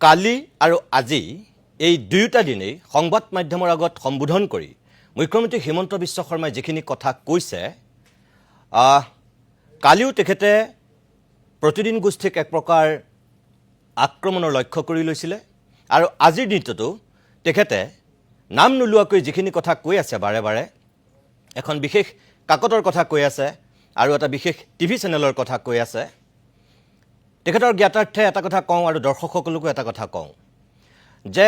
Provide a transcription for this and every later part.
কালি আৰু আজি এই দুয়োটা দিনেই সংবাদ মাধ্যমৰ আগত সম্বোধন কৰি মুখ্যমন্ত্ৰী হিমন্ত বিশ্ব শৰ্মাই যিখিনি কথা কৈছে কালিও তেখেতে প্ৰতিদিন গোষ্ঠীক এক প্ৰকাৰ আক্ৰমণৰ লক্ষ্য কৰি লৈছিলে আৰু আজিৰ দিনটোতো তেখেতে নাম নোলোৱাকৈ যিখিনি কথা কৈ আছে বাৰে বাৰে এখন বিশেষ কাকতৰ কথা কৈ আছে আৰু এটা বিশেষ টিভি চেনেলৰ কথা কৈ আছে তেখেতৰ জ্ঞাতাৰ্থে এটা কথা কওঁ আৰু দৰ্শকসকলকো এটা কথা কওঁ যে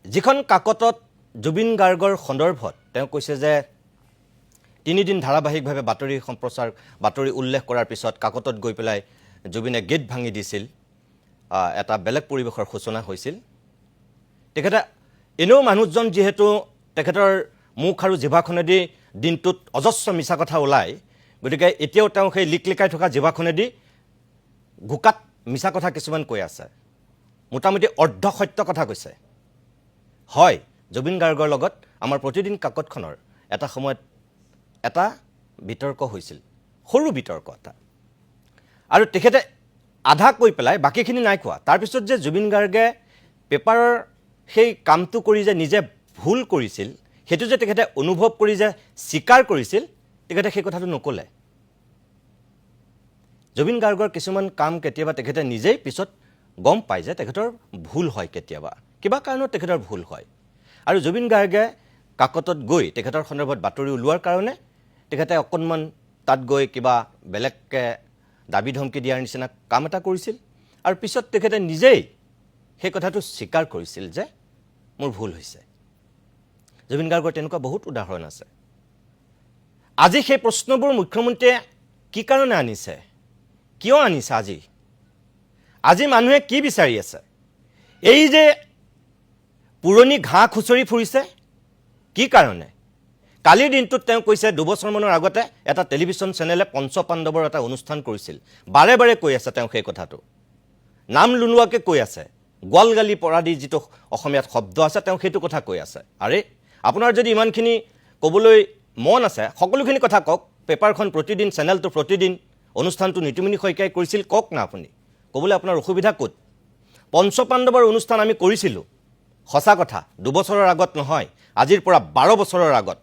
যিখন কাকতত জুবিন গাৰ্গৰ সন্দৰ্ভত তেওঁ কৈছে যে 3 দিন ধাৰাবাহিকভাৱে বাতৰি উল্লেখ কৰাৰ পিছত কাকতত গৈ পেলাই জুবিনে গেট ভাঙি দিছিল এটা বেলেগ পৰিৱেশৰ সূচনা হৈছিল তেখেতে এনেও মানুহজন যিহেতু তেখেতৰ মুখ আৰু জিভাখনেদি দিনটোত অজস্ৰ মিছা কথা ওলায় গতিকে এতিয়াও তেওঁ সেই লিকলিকাই থকা জিভাখনেদি ঘোকাত মিছা কথা কিছুমান কৈ আছে মোটামুটি অৰ্ধ সত্য কথা কৈছে হয় জুবিন গাৰ্গৰ লগত আমাৰ প্ৰতিদিন কাকতখনৰ এটা সময়ত এটা বিতৰ্ক হৈছিল সৰু বিতৰ্ক এটা আৰু তেখেতে আধা কৈ পেলাই বাকীখিনি নাই কোৱা তাৰপিছত যে জুবিন গাৰ্গে পেপাৰৰ সেই কামটো কৰি যে নিজে ভুল কৰিছিল সেইটো যে তেখেতে অনুভৱ কৰি যে স্বীকাৰ কৰিছিল তেখেতে সেই কথাটো নকলে জুবিন গাৰ্গৰ কিছুমান কাম কেতিয়াবা তেখেতে নিজেই পিছত গম পায় যে তেখেতৰ ভুল হয় কেতিয়াবা কিবা কাৰণত তেখেতৰ ভুল হয় আৰু জুবিন গাৰ্গে কাকতত গৈ তেখেতৰ সন্দৰ্ভত বাতৰি ওলোৱাৰ কাৰণে তেখেতে অকণমান তাত গৈ কিবা বেলেগকৈ দাবী ধমকি দিয়াৰ নিচিনা কাম এটা কৰিছিল আৰু পিছত তেখেতে নিজেই সেই কথাটো স্বীকাৰ কৰিছিল যে মোৰ ভুল হৈছে জুবিন গাৰ্গৰ তেনেকুৱা বহুত উদাহৰণ আছে আজি সেই প্ৰশ্নবোৰ মুখ্যমন্ত্ৰীয়ে কি কাৰণে আনিছে কিয় আনিছে আজি মানুহে কি বিচাৰি আছে এই যে পুৰণি ঘাঁ খুচৰি ফুৰিছে কি কাৰণে কালিৰ দিনটোত তেওঁ কৈছে 2 বছৰমানৰ আগতে এটা টেলিভিছন চেনেলে পঞ্চপাণ্ডৱৰ এটা অনুষ্ঠান কৰিছিল বাৰে বাৰে কৈ আছে তেওঁ সেই কথাটো নাম লুনোৱাকৈ কৈ আছে গোৱালগালি পৰাদি যিটো অসমীয়াত শব্দ আছে তেওঁ সেইটো কথা কৈ আছে আৰে আপোনাৰ যদি ইমানখিনি ক'বলৈ মন আছে সকলোখিনি কথা কওক পেপাৰখন প্ৰতিদিন চেনেলটো প্ৰতিদিন অনুষ্ঠানটো নীতিমণি শইকীয়াই কৰিছিল কওক না আপুনি ক'বলৈ আপোনাৰ অসুবিধা ক'ত পঞ্চপাণ্ডৱৰ অনুষ্ঠান আমি কৰিছিলোঁ সঁচা কথা 2 বছৰৰ আগত নহয় আজিৰ পৰা 12 বছৰৰ আগত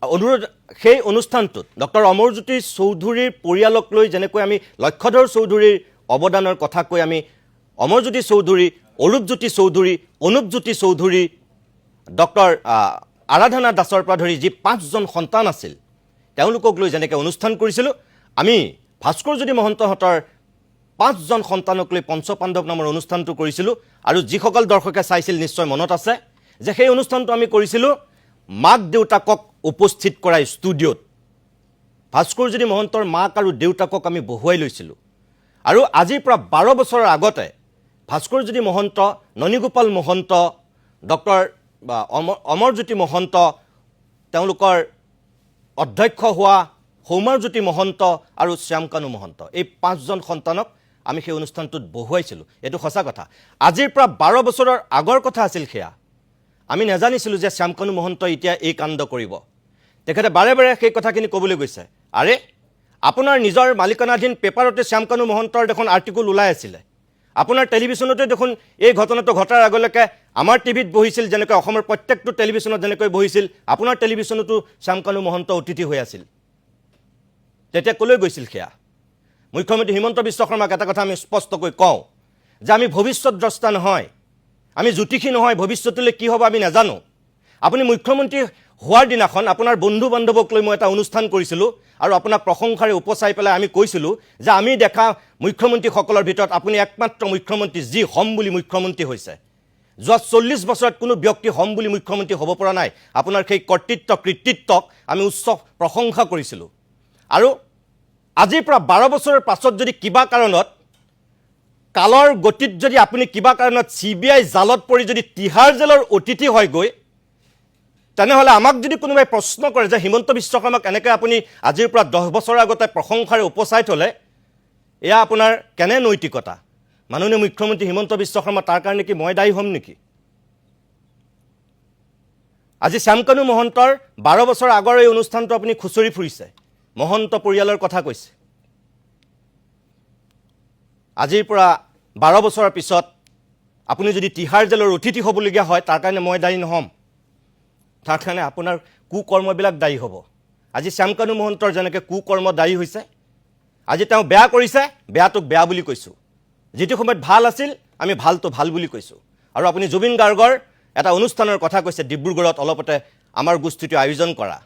অনুৰোধ সেই অনুষ্ঠানটোত ডক্টৰ অমৰজ্যোতি চৌধুৰীৰ পৰিয়ালক লৈ যেনেকৈ আমি লক্ষ্যধৰ চৌধুৰীৰ অৱদানৰ কথা কৈ আমি অমৰজ্যোতি চৌধুৰী অৰূপজ্যোতি চৌধুৰী অনুপজ্যোতি চৌধুৰী ডক্টৰ আৰাধনা দাসৰ পৰা ধৰি যি 5জন সন্তান আছিল তেওঁলোকক লৈ যেনেকৈ অনুষ্ঠান কৰিছিলোঁ আমি ভাস্কৰজ্যোতি মহন্তহঁতৰ 5জন সন্তানক লৈ পঞ্চপাণ্ডৱ নামৰ অনুষ্ঠানটো কৰিছিলোঁ আৰু যিসকল দৰ্শকে চাইছিল নিশ্চয় মনত আছে যে সেই অনুষ্ঠানটো আমি কৰিছিলোঁ মাক দেউতাকক উপস্থিত কৰাই ষ্টুডিঅ'ত ভাস্কৰজ্যোতি মহন্তৰ মাক আৰু দেউতাকক আমি বহুৱাই লৈছিলোঁ আৰু আজিৰ পৰা 12 বছৰৰ আগতে ভাস্কৰজ্যোতি মহন্ত ননীগোপাল মহন্ত ডক্টৰ অমৰজ্যোতি মহন্ত তেওঁলোকৰ অধ্যক্ষ হোৱা সৌমাৰজ্যোতি মহন্ত আৰু শ্যামকানু মহন্ত এই 5জন সন্তানক আমি সেই অনুষ্ঠানটোত বহুৱাইছিলোঁ এইটো সঁচা কথা আজিৰ পৰা 12 বছৰৰ আগৰ কথা আছিল সেয়া আমি নাজানিছিলোঁ যে শ্যামকানু মহন্ত এতিয়া এই কাণ্ড কৰিব তেখেতে বাৰে বাৰে সেই কথাখিনি ক'বলৈ গৈছে আৰে আপোনাৰ নিজৰ মালিকানাধীন পেপাৰতে শ্যামকানু মহন্তৰ দেখোন আৰ্টিকল ওলাই আছিলে আপোনাৰ টেলিভিছনতে দেখোন এই ঘটনাটো ঘটাৰ আগলৈকে আমাৰ টিভিত বহিছিল যেনেকৈ অসমৰ প্ৰত্যেকটো টেলিভিছনত যেনেকৈ বহিছিল আপোনাৰ টেলিভিছনতো শ্যামকানু মহন্ত অতিথি হৈ আছিল তেতিয়া ক'লৈ গৈছিল সেয়া মুখ্যমন্ত্ৰী হিমন্ত বিশ্ব শৰ্মাক এটা কথা আমি স্পষ্টকৈ কওঁ যে আমি ভৱিষ্যত দ্ৰষ্টা নহয় আমি জ্যোতিষী নহয় ভৱিষ্যতলৈ কি হ'ব আমি নাজানো আপুনি মুখ্যমন্ত্ৰী হোৱাৰ দিনাখন আপোনাৰ বন্ধু বান্ধৱক লৈ মই এটা অনুষ্ঠান কৰিছিলোঁ আৰু আপোনাক প্ৰশংসাৰে উপচাই পেলাই আমি কৈছিলোঁ যে আমি দেখা মুখ্যমন্ত্ৰীসকলৰ ভিতৰত আপুনি একমাত্ৰ মুখ্যমন্ত্ৰী যি হম বুলি মুখ্যমন্ত্ৰী হৈছে যোৱা 40 বছৰত কোনো ব্যক্তি হম বুলি মুখ্যমন্ত্ৰী হ'ব পৰা নাই আপোনাৰ সেই কৃতিত্বক আমি উচ্চ প্ৰশংসা কৰিছিলোঁ আৰু আজিৰ পৰা 12 বছৰৰ পাছত যদি কিবা কাৰণত কালৰ গতিত যদি আপুনি কিবা কাৰণত CBI জালত পৰি যদি তিহাৰ জেলৰ অতিথি হয় গৈ তেনেহ'লে আমাক যদি কোনোবাই প্ৰশ্ন কৰে যে হিমন্ত বিশ্ব শৰ্মাক এনেকৈ আপুনি আজিৰ পৰা 10 বছৰৰ আগতে প্ৰশংসাৰে উপচাই থ'লে এয়া আপোনাৰ কেনে নৈতিকতা মাননীয় মুখ্যমন্ত্ৰী হিমন্ত বিশ্ব শৰ্মা তাৰ কাৰণে কি মই দায়ী হ'ম নেকি আজি শ্যামকানু মহন্তৰ 12 বছৰ আগৰ এই অনুষ্ঠানটো আপুনি খুচৰি ফুৰিছে মহন্ত পৰিয়ালৰ কথা কৈছে আজিৰ পৰা 12 বছৰৰ পিছত আপুনি যদি তিহাৰ জেলৰ অতিথি হ'বলগীয়া হয় তাৰ কাৰণে মই দায়ী নহ'ম, তাৰ কাৰণে আপোনাৰ কুকৰ্মবিলাক দায়ী হ'ব। আজি শ্যামকানু মহন্তৰ যেনেকৈ কুকৰ্ম দায়ী হৈছে, আজি তেওঁ বেয়া কৰিছে, বেয়াটোক বেয়া বুলি কৈছোঁ, যিটো সময়ত ভাল আছিল আমি ভালটো ভাল বুলি কৈছোঁ। আৰু আপুনি জুবিন গাৰ্গৰ এটা অনুষ্ঠানৰ কথা কৈছে ডিব্ৰুগড়ত অলপতে আমাৰ গোষ্ঠীটোৱে আয়োজন কৰা।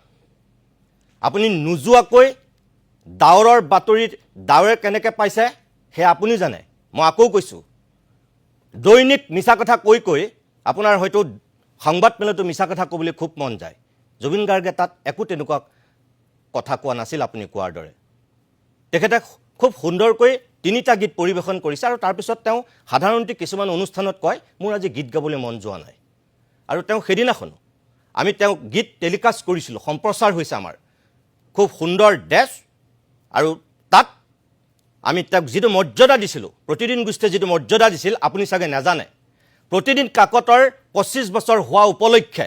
আপুনি নোযোৱাকৈ ডাৱৰৰ বাতৰিত ডাৱৰে কেনেকৈ পাইছে সেয়া আপুনি জানে। মই আকৌ কৈছোঁ, দৈনিক মিছা কথা কৈ কৈ আপোনাৰ হয়তো সংবাদ মেলতো মিছা কথা ক'বলৈ খুব মন যায়। জুবিন গাৰ্গে তাত একো তেনেকুৱা কথা কোৱা নাছিল আপুনি কোৱাৰ দৰে। তেখেতে খুব সুন্দৰকৈ 3টা গীত পৰিৱেশন কৰিছে আৰু তাৰপিছত তেওঁ সাধাৰণতে কিছুমান অনুষ্ঠানত কয় মোৰ আজি গীত গাবলৈ মন যোৱা নাই। আৰু তেওঁ সেইদিনাখনো আমি তেওঁক গীত টেলিকাষ্ট কৰিছিলোঁ, সম্প্ৰচাৰ হৈছে আমাৰ, খুব সুন্দৰ ড্ৰেছ, আৰু তাত আমি তেওঁক যিটো মৰ্যাদা দিছিলোঁ, প্ৰতিদিন গোষ্ঠীয়ে যিটো মৰ্যাদা দিছিল আপুনি চাগে নাজানে। প্ৰতিদিন কাকতৰ 25 বছৰ হোৱা উপলক্ষে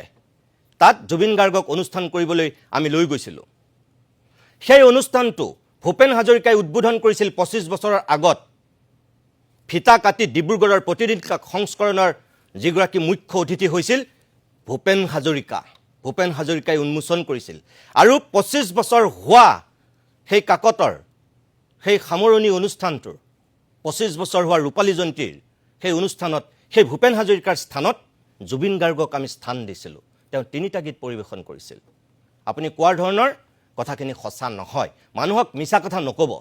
তাত জুবিন গাৰ্গক অনুষ্ঠান কৰিবলৈ আমি লৈ গৈছিলোঁ। সেই অনুষ্ঠানটো ভূপেন হাজৰিকাই উদ্বোধন কৰিছিল 25 বছৰৰ আগত। ফিতা কাটি ডিব্ৰুগড়ৰ প্ৰতিদিন সংস্কৰণৰ যিগৰাকী মুখ্য অতিথি হৈছিল ভূপেন হাজৰিকা। ভূপেন হাজৰিকাই উন্মোচন কৰিছিল। আৰু 25 বছৰ হোৱা সেই কাকতৰ সেই সামৰণি অনুষ্ঠানটোৰ 25 বছৰ হোৱা ৰূপালী জয়ন্তীৰ সেই অনুষ্ঠানত সেই ভূপেন হাজৰিকাৰ স্থানত জুবিন গাৰ্গক আমি স্থান দিছিলোঁ। তেওঁ 3টা গীত পৰিৱেশন কৰিছিল। আপুনি কোৱাৰ ধৰণৰ কথাখিনি সঁচা নহয়। মানুহক মিছা কথা নক'ব।